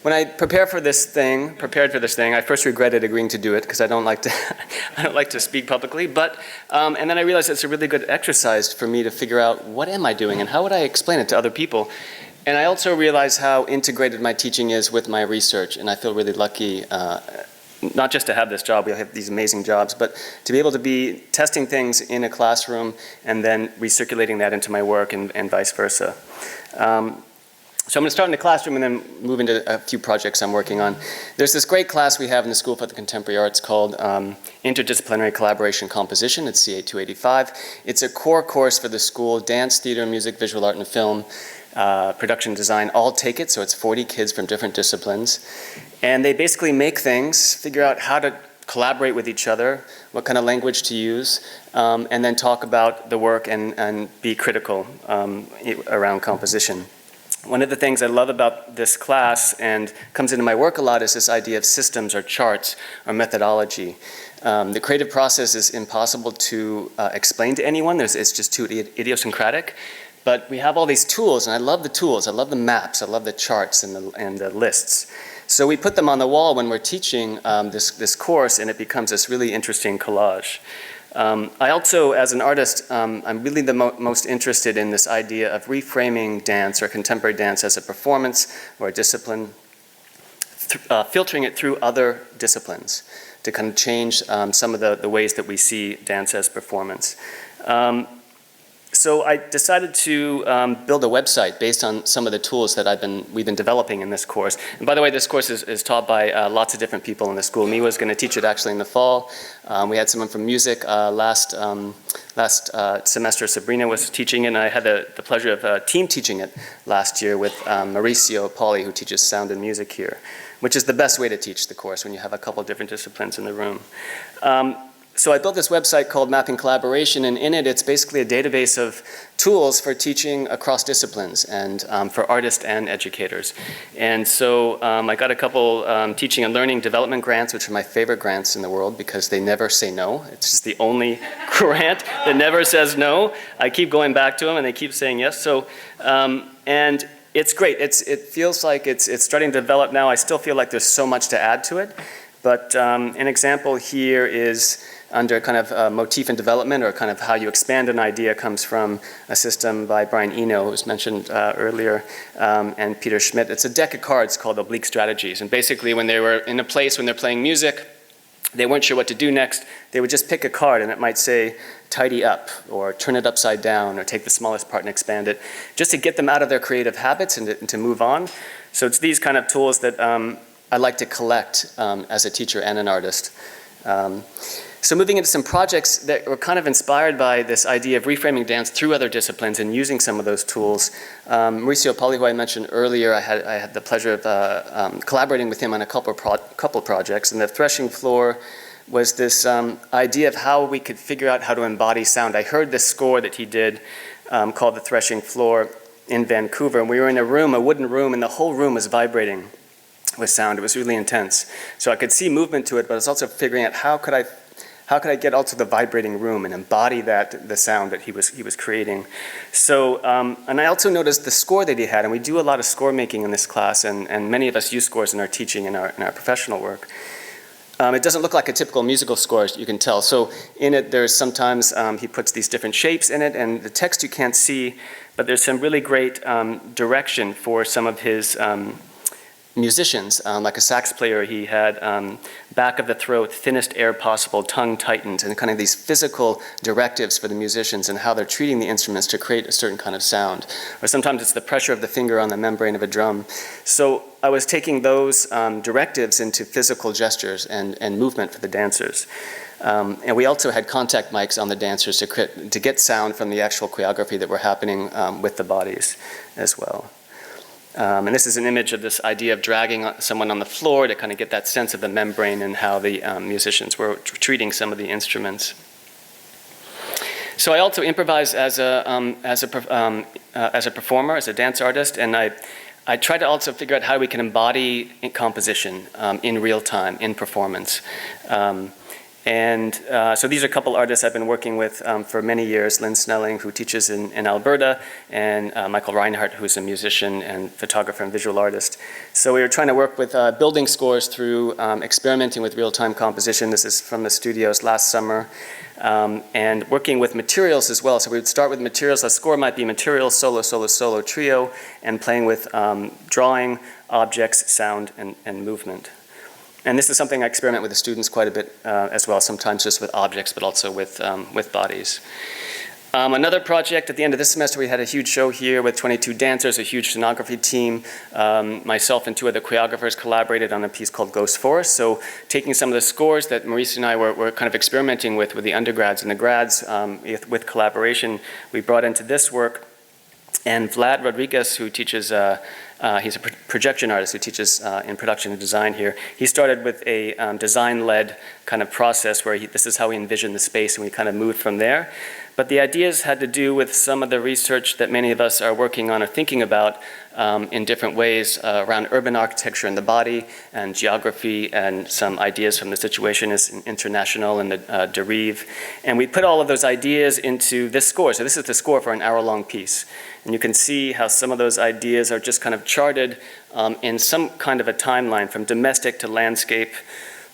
when I prepared for this thing, I first regretted agreeing to do it because I don't like to, I don't like to speak publicly. But and then I realized it's a really good exercise for me to figure out what am I doing and how would I explain it to other people. And I also realized how integrated my teaching is with my research, and I feel really lucky. Not just to have this job, we have these amazing jobs, but to be able to be testing things in a classroom and then recirculating that into my work and vice versa. So I'm going to start in the classroom and then move into a few projects I'm working on. There's this great class we have in the School for the Contemporary Arts called Interdisciplinary Collaboration Composition. It's CA 285. It's a core course for the school: dance, theater, music, visual art, and film, production design, all take it. So it's 40 kids from different disciplines. And they basically make things, figure out how to collaborate with each other, what kind of language to use, and then talk about the work and be critical around composition. One of the things I love about this class and comes into my work a lot is this idea of systems or charts or methodology. The creative process is impossible to explain to anyone. It's just too idiosyncratic. But we have all these tools, and I love the tools. I love the maps. I love the charts and the lists. So we put them on the wall when we're teaching this course, and it becomes this really interesting collage. I also, as an artist, I'm really the most interested in this idea of reframing dance or contemporary dance as a performance or a discipline, filtering it through other disciplines to kind of change some of the ways that we see dance as performance. So I decided to build a website based on some of the tools that we've been developing in this course. And by the way, this course is taught by lots of different people in the school. Miwa was going to teach it actually in the fall. We had someone from music last semester. Sabrina was teaching it, and I had the pleasure of team teaching it last year with Mauricio Pauly, who teaches sound and music here, which is the best way to teach the course when you have a couple different disciplines in the room. So I built this website called Mapping Collaboration, and in it, it's basically a database of tools for teaching across disciplines and for artists and educators. And so I got a couple teaching and learning development grants, which are my favorite grants in the world because they never say no. It's just the only grant that never says no. I keep going back to them, and they keep saying yes. So, and it's great. It feels like it's starting to develop now. I still feel like there's so much to add to it. But an example here is under kind of motif and development, or kind of how you expand an idea, comes from a system by Brian Eno, who was mentioned earlier, and Peter Schmidt. It's a deck of cards called Oblique Strategies. And basically when they were in a place when they're playing music, they weren't sure what to do next, they would just pick a card and it might say, tidy up, or turn it upside down, or take the smallest part and expand it, just to get them out of their creative habits and to move on. So it's these kind of tools that I like to collect as a teacher and an artist. So moving into some projects that were kind of inspired by this idea of reframing dance through other disciplines and using some of those tools. Mauricio Pauly, who I mentioned earlier, I had the pleasure of collaborating with him on a couple projects. And the threshing floor was this idea of how we could figure out how to embody sound. I heard this score that he did called The Threshing Floor in Vancouver. And we were in a room, a wooden room, and the whole room was vibrating with sound. It was really intense. So I could see movement to it, but I was also figuring out how could I get out to the vibrating room and embody the sound that he was creating. So, and I also noticed the score that he had, and we do a lot of score making in this class, and many of us use scores in our teaching and in our professional work. It doesn't look like a typical musical score, as you can tell. So in it, there's sometimes he puts these different shapes in it, and the text you can't see, but there's some really great direction for some of his musicians. Like a sax player, he had back of the throat, thinnest air possible, tongue tightened, and kind of these physical directives for the musicians and how they're treating the instruments to create a certain kind of sound. Or sometimes it's the pressure of the finger on the membrane of a drum. So I was taking those directives into physical gestures and movement for the dancers. And we also had contact mics on the dancers to get sound from the actual choreography that were happening with the bodies as well. And this is an image of this idea of dragging someone on the floor to kind of get that sense of the membrane and how the musicians were treating some of the instruments. So I also improvise as a performer, as a dance artist, and I try to also figure out how we can embody composition in real time, in performance. And so these are a couple artists I've been working with for many years, Lynn Snelling, who teaches in Alberta, and Michael Reinhardt, who's a musician and photographer and visual artist. So we were trying to work with building scores through experimenting with real-time composition. This is from the studios last summer. And working with materials as well. So we would start with materials. A score might be material, solo, solo, solo, trio, and playing with drawing, objects, sound, and movement. And this is something I experiment with the students quite a bit as well, sometimes just with objects, but also with bodies. Another project, at the end of this semester, we had a huge show here with 22 dancers, a huge scenography team. Myself and two other choreographers collaborated on a piece called Ghost Forest. So taking some of the scores that Maurice and I were kind of experimenting with the undergrads and the grads with collaboration, we brought into this work. And Vlad Rodriguez, who teaches, he's a projection artist who teaches in production and design here. He started with a design-led kind of process where this is how he envisioned the space, and we kind of moved from there. But the ideas had to do with some of the research that many of us are working on or thinking about in different ways around urban architecture and the body and geography, and some ideas from the Situationist International and the Derive. And we put all of those ideas into this score. So this is the score for an hour-long piece. And you can see how some of those ideas are just kind of charted in some kind of a timeline, from domestic to landscape,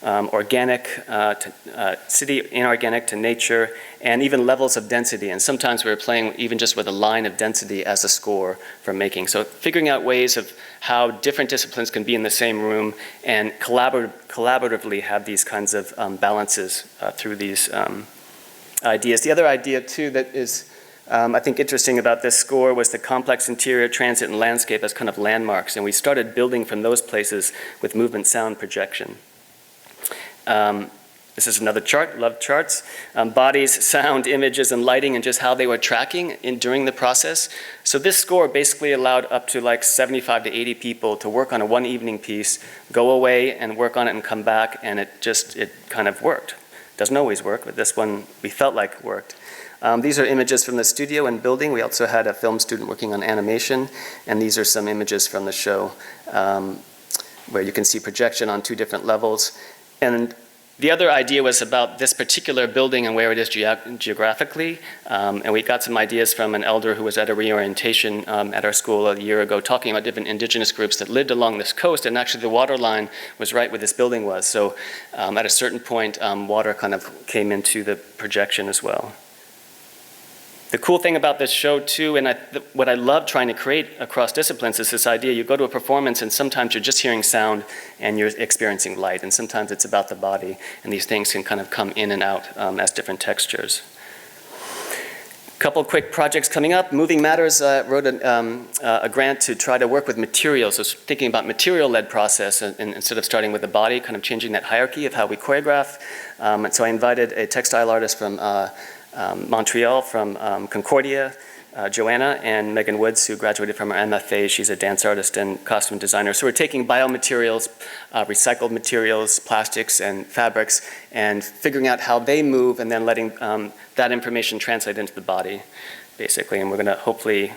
organic to city, inorganic to nature, and even levels of density. And sometimes we're playing even just with a line of density as a score for making. So figuring out ways of how different disciplines can be in the same room and collaboratively have these kinds of balances through these ideas. The other idea too that is I think interesting about this score was the complex interior, transit, and landscape as kind of landmarks. And we started building from those places with movement, sound, projection. This is another chart, love charts. Bodies, sound, images, and lighting, and just how they were tracking during the process. So this score basically allowed up to like 75 to 80 people to work on a one evening piece, go away and work on it and come back, and it kind of worked. Doesn't always work, but this one we felt like worked. These are images from the studio and building. We also had a film student working on animation, and these are some images from the show where you can see projection on two different levels. And the other idea was about this particular building and where it is geographically. And we got some ideas from an elder who was at a reorientation at our school a year ago, talking about different indigenous groups that lived along this coast, and actually the water line was right where this building was. So at a certain point, water kind of came into the projection as well. The cool thing about this show too, and what I love trying to create across disciplines, is this idea: you go to a performance and sometimes you're just hearing sound and you're experiencing light, and sometimes it's about the body, and these things can kind of come in and out as different textures. Couple quick projects coming up. Moving Matters wrote a grant to try to work with materials, so thinking about material-led process and instead of starting with the body, kind of changing that hierarchy of how we choreograph. And so I invited a textile artist from Montreal, from Concordia, Joanna, and Megan Woods, who graduated from our MFA. She's a dance artist and costume designer. So we're taking biomaterials, recycled materials, plastics, and fabrics, and figuring out how they move, and then letting that information translate into the body, basically. And we're going to hopefully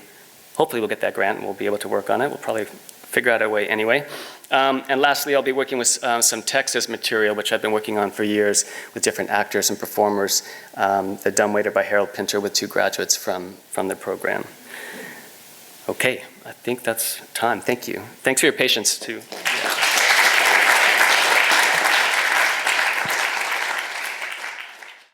we'll get that grant and we'll be able to work on it. We'll probably figure out a way anyway. And lastly, I'll be working with some text as material, which I've been working on for years with different actors and performers. The Dumbwaiter by Harold Pinter with two graduates from the program. Okay, I think that's time. Thank you. Thanks for your patience too.